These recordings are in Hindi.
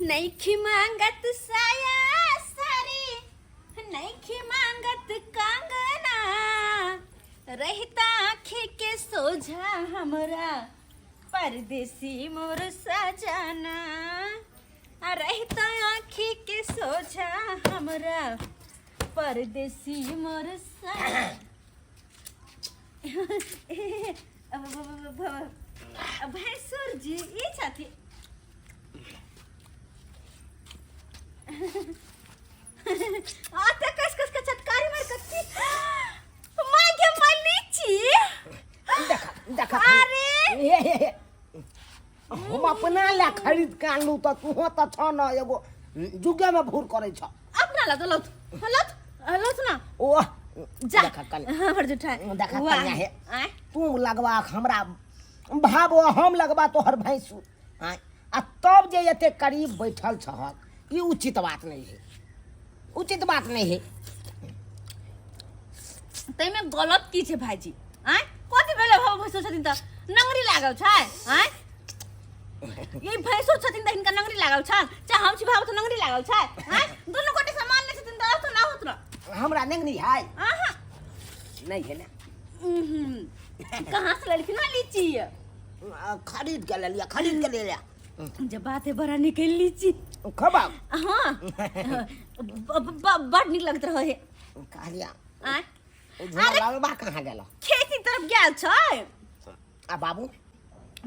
नईखी मांगत साया सारी, नईखी मांगत कंगना, रहता आँखी के सोझा हमरा परदेसी मोर सजना, रहता आँखी के सोझा हमरा परदेसी मोर भैंसुर जी ई छथि आता कस कस के चटकारी मार कत्ती मां के मलीची देखा देखा अरे हम अपना ला खरीद के आनलू त तू हो त छ न एगो जुगे में भूर करे छ अपना ला तो लौट लौट लौट ना ओ जा देखा कल हमर जुठा देखा कन्या है तू लगवा हमरा भाबो हम लगवा तोहर भैंसू आ तब जे एते करीब बैठल छ ई उचित बात नहीं है, उचित बात नहीं है। तै में गलत की छे भाईजी आय कथि भेले भाव भैंसो छथिन त नंगरी लागल छै आय ई भैंसो छथिन त हिनका नंगरी लागल छ चा हम छी भाव त नंगरी लागल छै आय दुनु गोटे समान ले छथिन त तो ना होत न हमरा नंगरी है आहा नहीं है ना कहां से लेलखिन ना लीची खरीद के ले लिया, खरीद के ले लिया। जब बात है बड़ा निकल लीची खबा हाँ बड़ निक लगत रहे कहलिया आय अरे लालबा कहां गेलो खेती तरफ गेल छै आ बाबू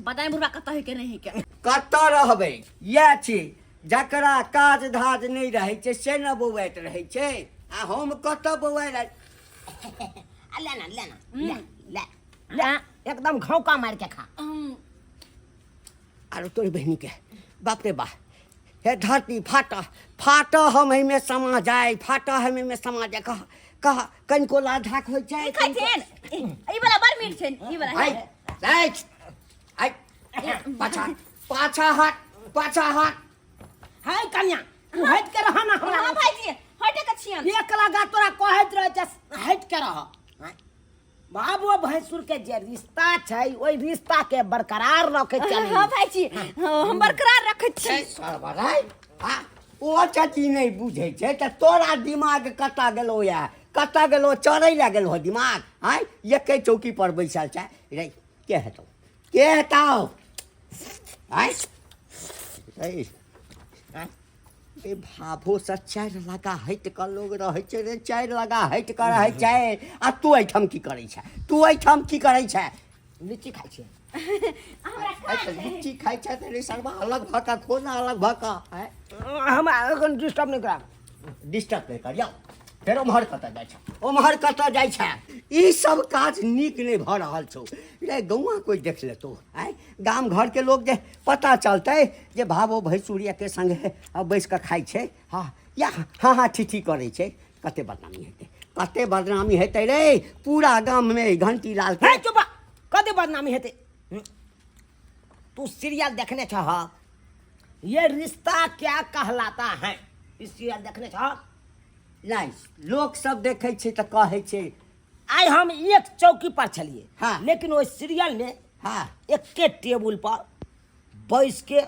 बताए बुढ़ा कत है के नहीं के कत रहबै या छी जकरा काज धाज नहीं रहे छै से न बौआइत रहे छै आ हम कत बौआइ ले ना ले ना ले ले ले एकदम घौका मार के खा आरो तोरी बहनी के बाप रे बा हे धरती फाटा फाटा हम में समा जाए फाटा हम में समा जाए कह कह कनको ला धाक हो जाए खाइछेन ई वाला बड़ मीठ छेन ई वाला आई आई पाछा पाछा हाथ हाय कन्या तू हट के रह ना हमरा हां भाईजी हटे के छियन एक लगा तोरा कहैत रहे छ हट के रह बाबू भैंसुर के जे रिश्ता छै ओइ रिश्ता के बरकरार रखे चली हां भाईजी हम बरकरार रखे छी सरबराई हां ओ चाची नहीं बुझे छै त तोरा दिमाग कता गेलो या कता गेलो चरै ला गेलो दिमाग हां एके चौकी पर बैसल छै रे के हेतौ हां ए भाभो से चार लगा हट कर लोग रहे छै रे चार लगा हट कर रहे छै आ तू एठम की करे छै तू एठम की करे छै लीची खाइ छै हमरा लीची खाइ छै रे सरबा अलग भका कोना अलग भका हम अखन डिस्टर्ब नहीं करा डिस्टर्ब नहीं करियो फेर ओम्हर कतऽ जाइ छै ई सब काज नीक नहीं भ रहल छौ रे गौआ कोई देख लेतो आय गाम घर के लोग जे पता चलते जे भावो भैंसुरिया के संगे बैस के खाइ छै हाँ या हाँ हाँ ठीठी करे छै कते बदनामी हेतै रे पूरा गाम में घंटी लाल है चुप कते बदनामी हेतै तू सीरियल देखने छ ये रिश्ता क्या कहलाता है इस सीरियल देखने छ नहीं लोग सब देखे छै त कहे छै आई हम एक चौकी पर छलिए हाँ। लेकिन वो सीरियल में हाँ एके टेबुल पर बैस के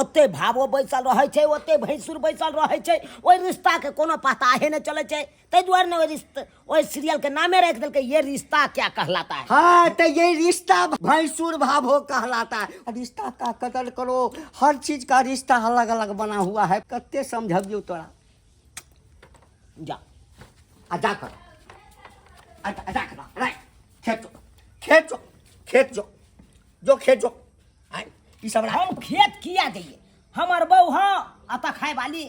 ओते भावो बैसल रहे छै ओते भैंसुर बैसल रहे छै ओइ रिश्ता के कोनो पता है न चले छै तै दुआरे ने ओइ रिश्ता ओइ सीरियल के नामे रख देलकै ये रिश्ता क्या कहलाता है हाँ तो ये रिश्ता भैंसुर भाभो कहलाता है रिश्ता का कदर करो हर चीज का रिश्ता अलग अलग बना हुआ है कत्ते समझबियो तोरा जा जा कर खेत जो आई ई सब हम खेत किया दिए हमर बहू हाँ अता खाए वाली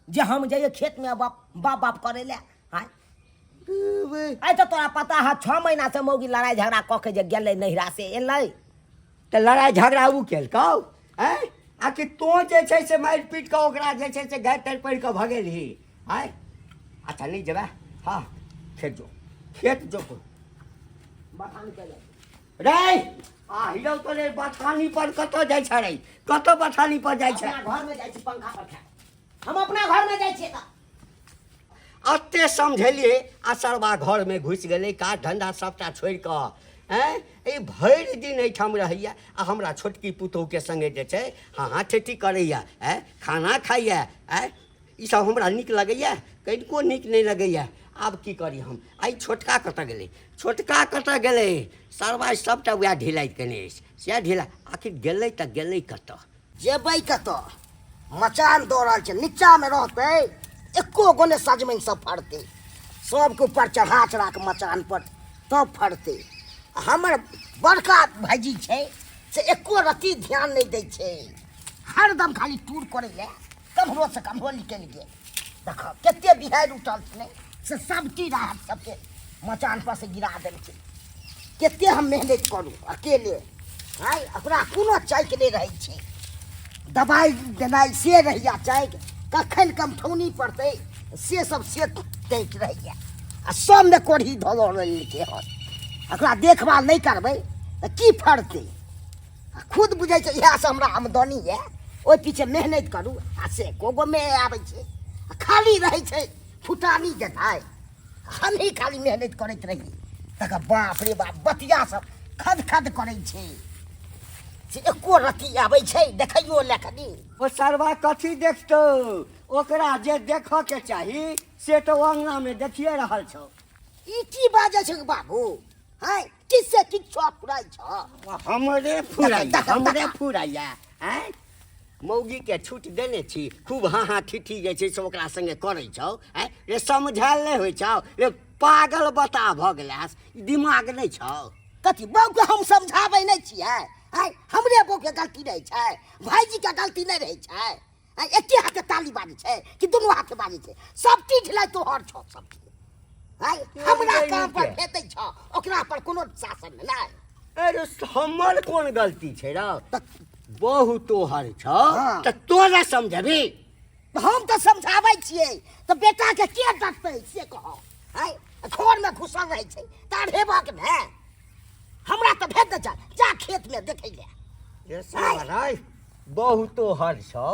जे हम जाइए खेत में बाप करे ले आई तो तोरा पता है 6 महीना से मौगी लड़ाई झगड़ा क के जे गेले नहिरा से एलै तो लड़ाई झगड़ा उ केलकौ हैं आकि तो जे छै से मारि पीट के ओकरा जे छै से गारि तारि पड़ि के भगेलही हैं अच्छा नहीं जेबे हाँ खेत जो बखान के रे आ हिरो तो रे बथानी पर कत जाय छ रे कत बथानी पर जाय छ घर में जाय छी पंखा पर खाए हम अपना घर में जाय छी अत्ते समझलिए आ सरबा घर में घुस गेले काज धंधा सबटा छोड़ के हैं ई भरि दिन एहिठाम रहैया आ हमरा छोटकी पुतहुके संगे जे छै हाँ ठेठी करैया खाना खाइया ई सब हमरा नीक लगैया कनिको नीक नहीं लगैया। आब की करी हम आई छोटका कतऽ गेलै सरवा सबटा वएह ढिलाइ केने अछि से ढिला आखिर गेलै तऽ गेलै कतऽ जेबै कतऽ मचान दऽ रहल छै नीचामे रहतै एको गोने सजमनि सब फड़तै सबके ऊपर चढ़ा चढ़ा के मचान पर तब फड़तै। हमर बड़का भाईजी छै से एको रत्ती ध्यान नहीं दै छै हरदम खाली टूर करे ले कम्हरो से कम्हरो निकलि गेल देख कते बिहारि उठल छै से सबटी राहत सबके मचान पर से गिरा देल छै। कते हम मेहनत करू अकेले आइ ओकरा कोनो चाइक नहीं रहै छै दवाई देनाइ से रहिया चाइक कखन कमठौनी पड़तै से सब से दैत रहिया आ सबमे कोढ़ी धऽ लेलकै हन ओकरा देखभाल नहीं करबै तऽ की फड़तै खुद बुझै छै इएह से हमरा आमदनी है ओहि पीछे मेहनत करू आ से कोगो में आबै छै खाली रहै छै फुटानी देनाइ हमही खाली मेहनत करैत रही तकर बाप रे बाप बतिया सब खद खद करै छै से एको रत्ती आबै छै देखैयो लेखनी ओ सरवा कथी देखतौ ओकरा जे देखऽ के चाही से तो अंगना में देखिए रहल छौ। ई की बाजै छै बाबू हैं किससे किछो फुराइ छ हमरे फुराइया हैं मौगी के छूट देने छी खूब हाँ ठिठी जे छै से ओकरा संगे करै छौ रे समझायल नहीं होइ छौ रे पागल बता भऽ गेलास दिमाग नहीं छौ कथी बहू के हम समझाबै नहीं छियै हैं हमरे बहू के गलती नहीं छै भाईजी के गलती नहीं रहै छै एके हाथे ताली बाजी छै कि दुनू हाथे बाजी छै सब चीज लै तोहर छौ सब हमरा काम पर फेतै छ ओकरा पर कोनो शासन नहीं। अरे हमर कोन गलती छै रे बहु तोहर छौ तऽ तोरा समझबी हम तो समझाबै छियै तऽ बेटा के डरतै से कहो हैं घर में घुसल रहै छै तार हेबक ने हमरा तऽ भेज दे जा खेत में देखै ले ये सारा बहु तोहर छौ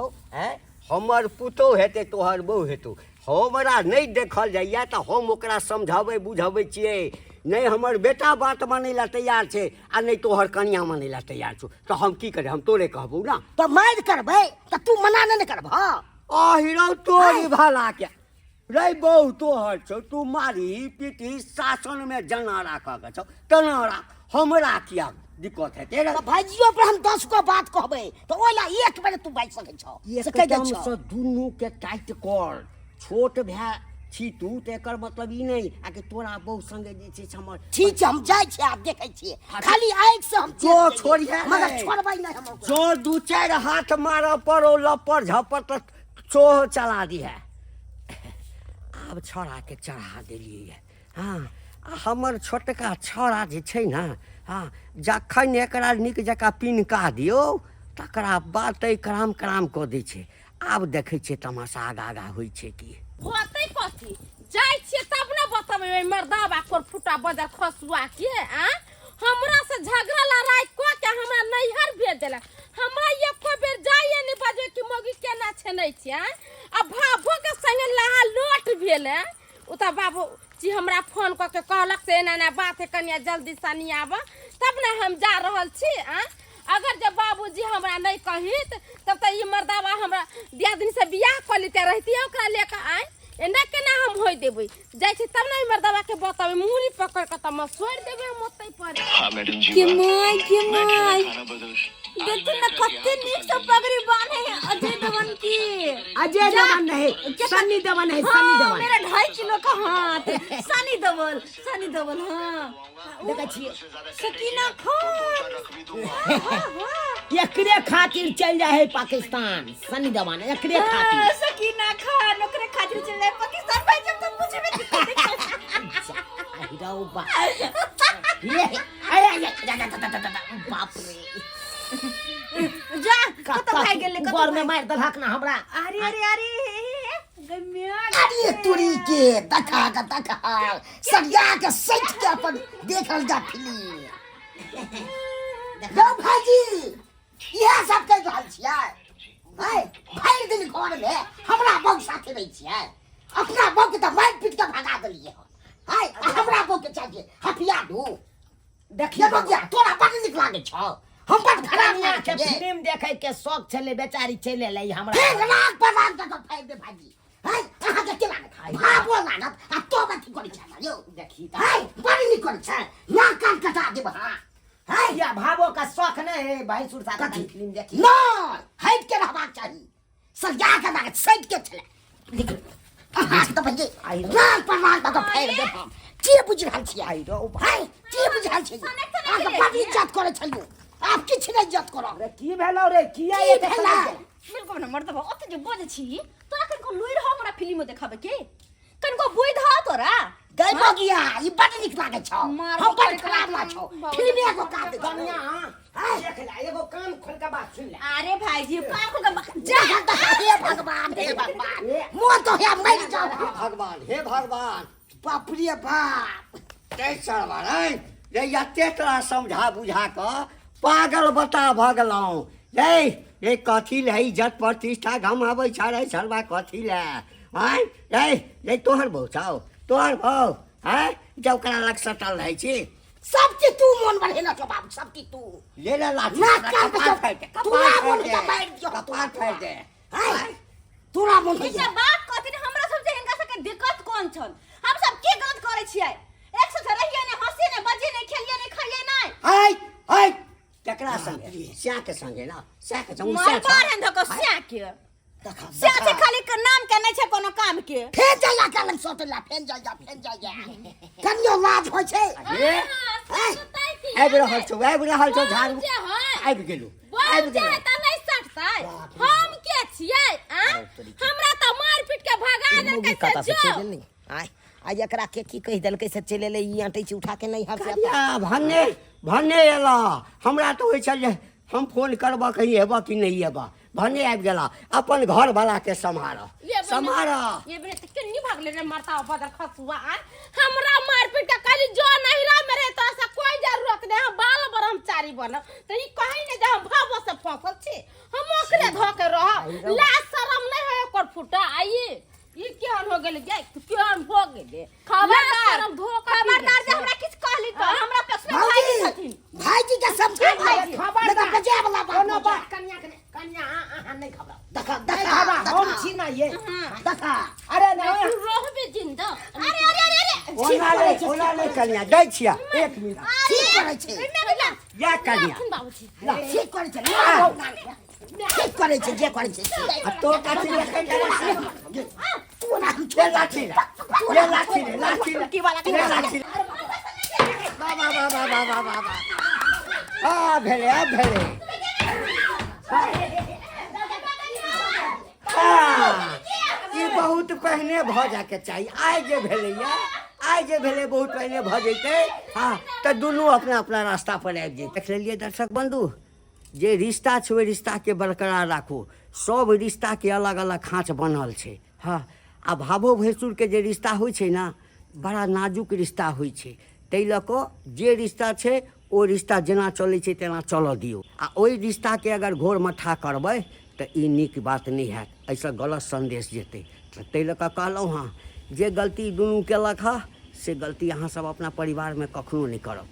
हमर पुतहु हेतै तोहर बहु हेतौ हमरा नहीं देखल जाइया तऽ हम ओकरा समझाबै बुझाबै छियै नहीं हमर बेटा बात मानै ला तैयार छै आ नहीं तोहर कनिया मानै ला तैयार छौ तऽ हम की करे हम तोरे कहबू ना तो मार करबै तऽ तू मना नहीं करबह आहिरौ तोरी भला के रे बहु तोहर छौ तू मारी पीटी शासन में जना राखऽ के छौ तना हमरा किया दिक्कत है तेरा भाईजियो पर हम 10 को बात कहबै तो ओला एक बेर तू बाइज सकै छौ से कह दै छौ से दुनू के टाइट कर छोट भाई छी तू तो एकर मतलब ई नहीं आ कि तोरा बहु संगे जे छै हमर ठीक छै हम जाइ छी आब देखै छियै खाली आइक से हम जो छोड़िए मगर छोड़बै नहीं हम जो दू चार हाथ मारऽ पड़ो लपर झपर त चोह चला दी है आब छोड़ा के चढ़ा देलिए हाँ हमर छोटका छोड़ा जे छै ना हाँ जखन एकरा नीक जकाँ पिनका दियौ तकरा बाद कराम कराम कऽ दै छै आब देखै छियै तमाशा आगा होइ छै कि होतै कथी जाइ छियै तब ना बतबै मर्दाबा कोर फुटा बजार खसुआ के हमरा से झगड़ा लड़ाई को के हमरा नैहर भेज देला हमरा एको बेर जाइए नहीं बाजे कि मौगी केना छेनै छै आ भाभो के संगे लहा लोट भेले उता बाबू जी हमरा फोन क के कहलक से एना बात है कनिया जल्दी सनी आब तब ना हम जा रहल छी अगर जब बाबूजी हमरा नहीं कहित तब त ई मर्दाबा हमरा दियादनी से बियाह क लेते रहती ओकरा लेके आइ एना केना हम होय देबै जाइ छी तब ना ई मर्दाबा के बताबै मुहरी पकड़ के त म छोड़ देबै हम ओतै पर हां मैडम जी के माय देखते ना कते नीक से पगड़ी बांधे है अजय देवगन की अजय देवगन नहीं सनी देवगन है सनी देवगन मेरा 2.5 किलो का हाथ सनी देवल हां देखै छियै सकीना खान एकरे खातिर चल जाए है पाकिस्तान सनी देवगन एकरे खातिर सकीना खान ओकरे खातिर चल जाए पाकिस्तान भाई जब तुम मुझे हिराऊ बा ये आय बाप रे जा कत भाई गेले कत घर में मार दलहक ना हमरा अरे गम्या अरे तुरी के तका सरिया के सच के अपन देखल जा फिल्म दो भाजी यह सब कह रहल छियै भाई दिन घर में हमरा बहू साथे रही छियै अपना बहू के त मार पीट के भगा देलिए हमरा बहू के चाहिए हथिया दू देखिए बगिया तोरा बड़ नीक लागे छौ हम बड़ खराब कन्या के लागे फिल्म देखे के शौक छले बेचारी चले ले हमरा फेर लाग पर लाग तो फेर दे भाजी हाय अहाँ के केला खाइ भाबो लागत आ तो बात करै छ यौ देखी हाय बड़ नीक करै छ ना कान कटा देब हां हाय या भावो का शौक नहीं है भाई सुरसा का कथी? फिल्म देखी ना हट के रहबाक चाही सजा के लागत सट के छले देख अहाँ त भजे आई रो। लाग पर लाग तो फेर दे हम के बुझि रहल छी आई रो हाय के बुझि रहल छी अहाँ के बड़ इज्जत करै छलियो आप किछ नै इज्जत करब रे की भेलो रे किया की ये भेला? बिल्कुल न मर्द ओते जे बजे छी तोरा कनको लुइर हो हमरा फिल्म देखाबे के कनको बुइध हो तोरा गई बगिया ई बड़ नीक लागे छौ मार हम बड़ पकड़ के खराब लाग छौ फिल्म को काट दे कन्या हां देख ले एगो कान खोल के बात सुन ले अरे भाईजी कान को जा हे भगवान हे भगवान मोर तो हे मर जाओ भगवान हे भगवान बाप रे बाप कैसा बारे रे यते तोरा समझा बुझा क पागल बता भगलौ रे रे कथी ले इज्जत प्रतिष्ठा गमाबै छ रे सरबा कथी ले हैं रे रे तोहर बहु छौ तोहर बहु हैं जब करा लग सटल रहै छी सब के तू मन बढ़े न तो बाबू सब की तू ले ले लाठी ना कपार फाड़ दे कपार फाड़ दे कपार फाड़ दे हैं तोरा मन ई सब बात कथि हमरा सब जे हिनका सबके दिक्कत कोन छन हम सब के गलत करे छियै एक से रहिए ने हंसे ने बजे ने खेलिए ने खाइए ने हाय हाय केकरा संगे स्या के संगे ना स्या के संगे मार बार हन धक स्या के स्या से खाली के नाम के नै छै कोनो काम के फेर जाया के लग सोटला फेर जाया कनियो लाज होय छै आबि रहल छौ झाड़ू आबि गेलू आबि गेलू त नहीं सकतै हम के छियै हमरा त मार पीट के भगा मूवी देलकै कता से से चल नहीं आय आज एकरा के की कह देलकै से चले ले ई आंटे छी उठा के नहीं हर से या भन्ने एला हमरा तो होय छल जे हम फोन करबा कहीं हेबा कि नहीं हेबा भन्ने आबि गेला अपन घर वाला के सम्हार ये बने त केनी भागले रे मारता बदर खसुआ हमरा मार पीट के कली जो नहिरा में रहे तो ऐसा कोई जरूरत नहीं हम बाल ब्रह्मचारी बन त ई कहि ने जे हम भावो से फसल छी हम ओकरे धोके रह ला शरम नहीं है ओकर फुटा आई ई केहन हो गेल गे तू केहन हो गेले खबरदार खबरदार जे हमरा किछ कहली त हमरा पक्ष में भाईजी छथिन भाईजी के समझा भाईजी, खबर बजे वाला कोनो बात बात कन्या के कन्या हां नहीं खबर देखा नहीं देखा खबर हम छी ना ये देखा अरे तू नहीं रहबे जिंदा अरे ओना ले कन्या दै छिया एक मिनट ठीक करे छै या कन्या बाबूजी ठीक करे छै ठीक करे छै जे करे छै आ तो कथि ले कन्या तू ना खेल लाठी ले लाठी की वाला की ले लाठी बा आ भेले ई बहुत पहले भ जाके चाहिए आइ जे भेलै बहुत पहले भ जैते हाँ तो दुनू अपना अपना रास्ता पर आबि जेतै देख लेलिए दर्शक बंधु जे रिश्ता छै ओहि रिश्ता के बरकरार राखू सब रिश्ता के अलग अलग खाँच बनल छै हाँ आ भावो भैंसुर के जे रिश्ता होइ छै ना बड़ा नाजुक रिश्ता होइ छै ताहि लऽ कऽ जे रिश्ता छै ओ रिश्ता जेना चलै छै तेना चलऽ दियौ आ ओहि रिश्ता के अगर घोर मठा करबै तऽ ई नीक बात नहीं हैत ऐसा गलत संदेश जेतै ताहि लऽ कऽ कहलहुँ हाँ जे गलती दुनू केलक हँ से गलती अहाँ सब अपना परिवार में कखनो नहीं करब।